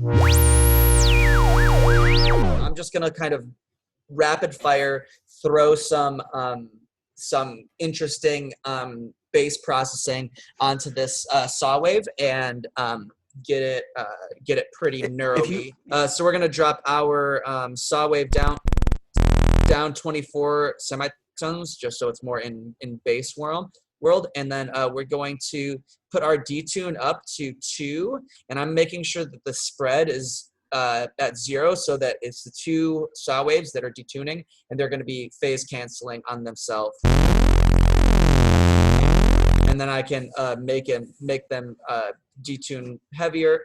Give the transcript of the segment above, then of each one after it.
I'm just gonna kind of rapid fire throw some interesting bass processing onto this saw wave and get it pretty neuro-y. So we're gonna drop our saw wave down 24 semitones just so it's more in bass world, and then we're going to put our detune up to 2, and I'm making sure that the spread is at 0 so that it's the 2 saw waves that are detuning, and they're going to be phase canceling on themselves. And then I can make them detune heavier.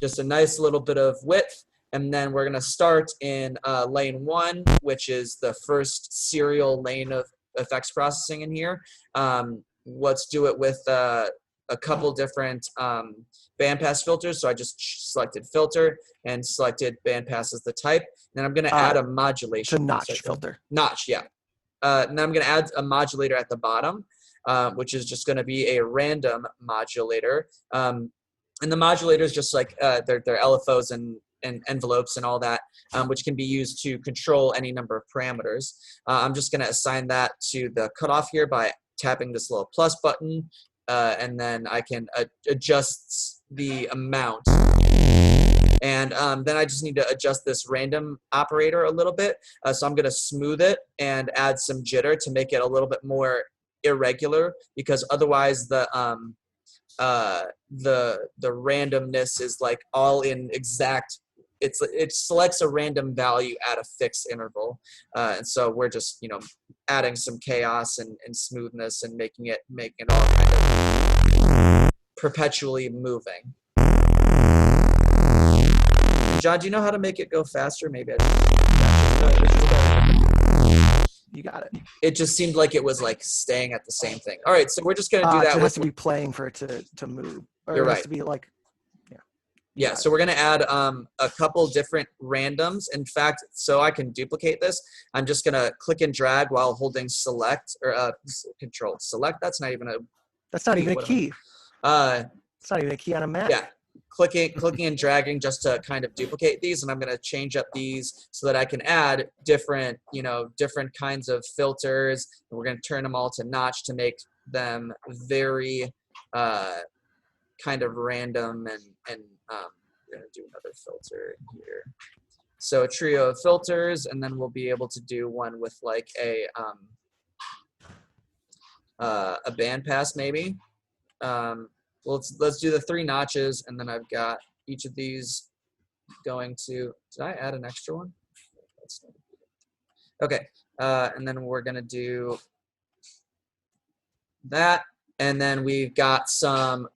Just a nice little bit of width. And then we're going to start in lane 1, which is the first serial lane of effects processing in here. Let's do it with a couple different bandpass filters. So I just selected filter and selected bandpass as the type. Then I'm going to add a modulation. It's a notch filter. Notch, yeah. And I'm going to add a modulator at the bottom, which is just going to be a random modulator. And the modulator is just like they're LFOs and envelopes and all that, which can be used to control any number of parameters. I'm just going to assign that to the cutoff here by tapping this little plus button, and then I can adjust the amount. And then I just need to adjust this random operator a little bit. So I'm going to smooth it and add some jitter to make it a little bit more irregular, because otherwise the randomness is like all in exact. It selects a random value at a fixed interval, and so we're just adding some chaos and smoothness and making it all kind of perpetually moving. John, do you know how to make it go faster? Maybe I You got it. It just seemed like it was like staying at the same thing. All right, so we're just gonna do that. It has to be playing for it to move. Or You're it has right. to be like, yeah. So we're gonna add a couple different randoms. In fact, so I can duplicate this, I'm just gonna click and drag while holding select or control select. That's not even a. That's not even a key. It's not even a key on a Mac. Yeah. Clicking and dragging just to kind of duplicate these, and I'm going to change up these so that I can add different kinds of filters, and we're going to turn them all to notch to make them very kind of random, and we're going to do another filter here. So a trio of filters, and then we'll be able to do one with like a bandpass maybe. Well, let's do the 3 notches, and then I've got each of these going to. Did I add an extra one? Okay, and then we're gonna do that, and then we've got some.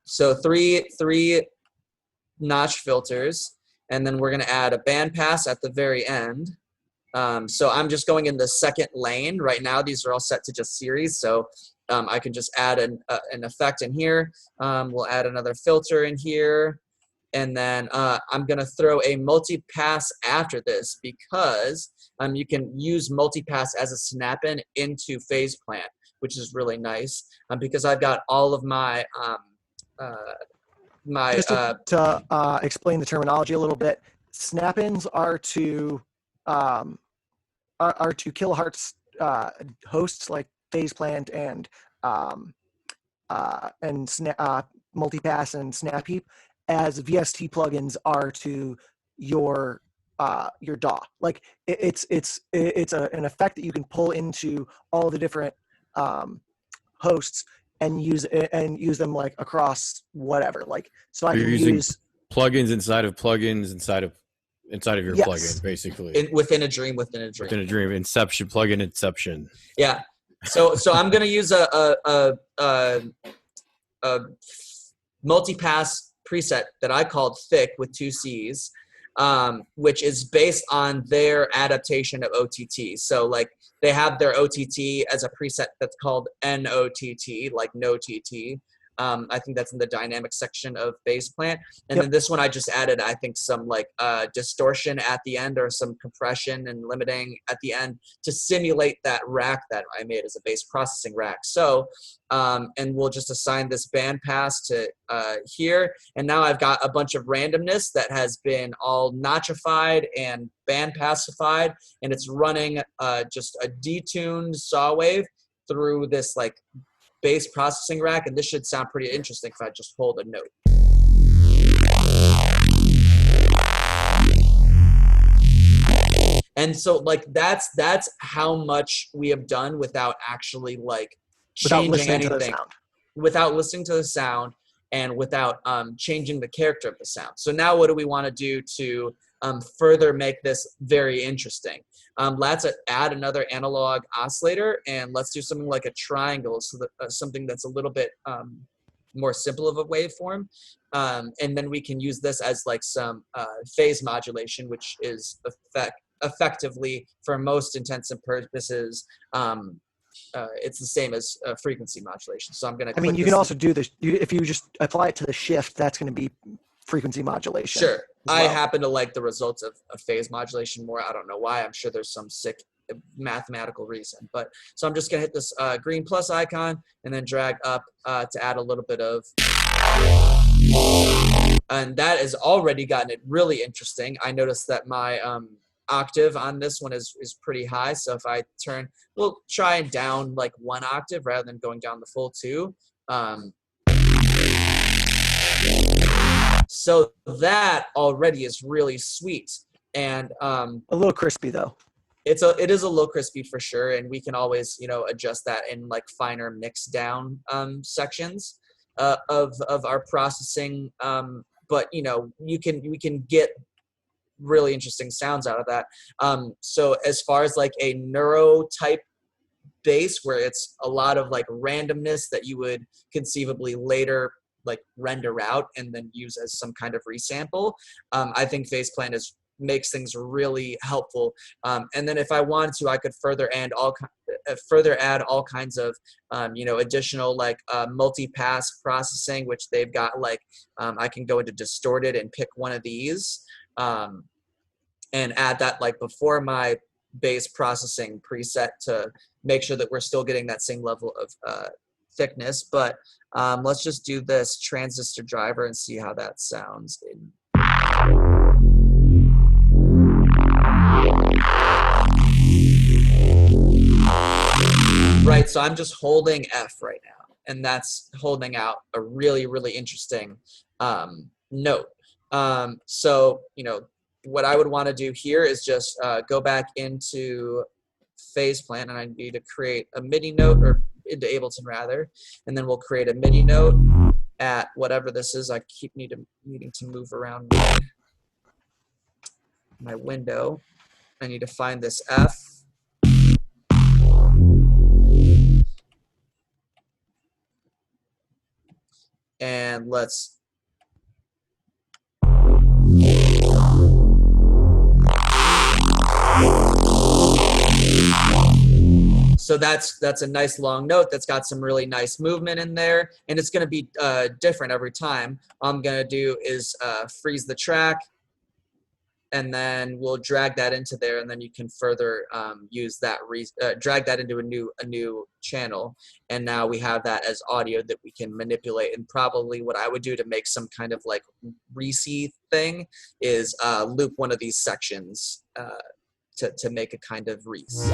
So three notch filters, and then we're gonna add a bandpass at the very end. So I'm just going in the second lane right now. These are all set to just series, so. I can just add an effect in here. We'll add another filter in here. And then I'm going to throw a multipass after this, because you can use multipass as a snap-in into phase plant, which is really nice, because I've got all of my Just to explain the terminology a little bit, snap-ins are to Kilohearts hosts like phase plant and multipass and snap heap, as VST plugins are to your DAW. Like it's an effect that you can pull into all the different hosts and use them like across whatever. Like so I can use plugins inside of plugins inside of your plugin, basically. Within a dream. Inception, plugin inception. Yeah. So I'm gonna use a multipass preset that I called Thick with 2 C's, which is based on their adaptation of OTT. So like they have their OTT as a preset that's called NOTT, like no TT. I think that's in the dynamic section of bass plant. And then this one, I just added, I think, some like distortion at the end or some compression and limiting at the end to simulate that rack that I made as a bass processing rack. So, and we'll just assign this bandpass to here. And now I've got a bunch of randomness that has been all notchified and bandpassified, and it's running just a detuned saw wave through this like bass processing rack, and this should sound pretty interesting if I just hold a note. And so like that's how much we have done without actually like changing anything, without listening to the sound and without changing the character of the sound. So now what do we want to do to further make this very interesting? Let's add another analog oscillator, and let's do something like a triangle, so that, something that's a little bit more simple of a waveform. And then we can use this as like some phase modulation, which is effectively, for most intents and purposes, it's the same as frequency modulation. So I'm going to. I mean, you can also do this if you just apply it to the shift. That's going to be frequency modulation. Sure. I happen to like the results of phase modulation more. I don't know why. I'm sure there's some sick mathematical reason. But so I'm just going to hit this green plus icon and then drag up to add a little bit of. And that has already gotten it really interesting. I noticed that my octave on this one is pretty high. So if I turn, we'll try and down like 1 octave rather than going down the full 2. So that already is really sweet, and a little crispy though. It is a little crispy for sure, and we can always adjust that in like finer mix down sections of our processing. But we can get really interesting sounds out of that. So as far as like a Neuro type bass where it's a lot of like randomness that you would conceivably later like render out and then use as some kind of resample, I think phase plant makes things really helpful. And then if I wanted to, I could further add all kinds of additional like multi-pass processing, which they've got like I can go into distorted and pick one of these and add that like before my bass processing preset to make sure that we're still getting that same level of thickness. But let's just do this transistor driver and see how that sounds. Right, so I'm just holding F right now, and that's holding out a really, really interesting note. So, what I would want to do here is just go back into phase plant, and I need to create a MIDI note, or into Ableton rather, and then we'll create a MIDI note at whatever this is. I keep needing to move around my window. I need to find this F. And let's so that's a nice long note that's got some really nice movement in there, and it's going to be different every time. All I'm going to do is freeze the track, and then we'll drag that into there, and then you can further use that, drag that into a new channel, and now we have that as audio that we can manipulate. And probably what I would do to make some kind of like Reese thing is loop one of these sections to make a kind of Reese.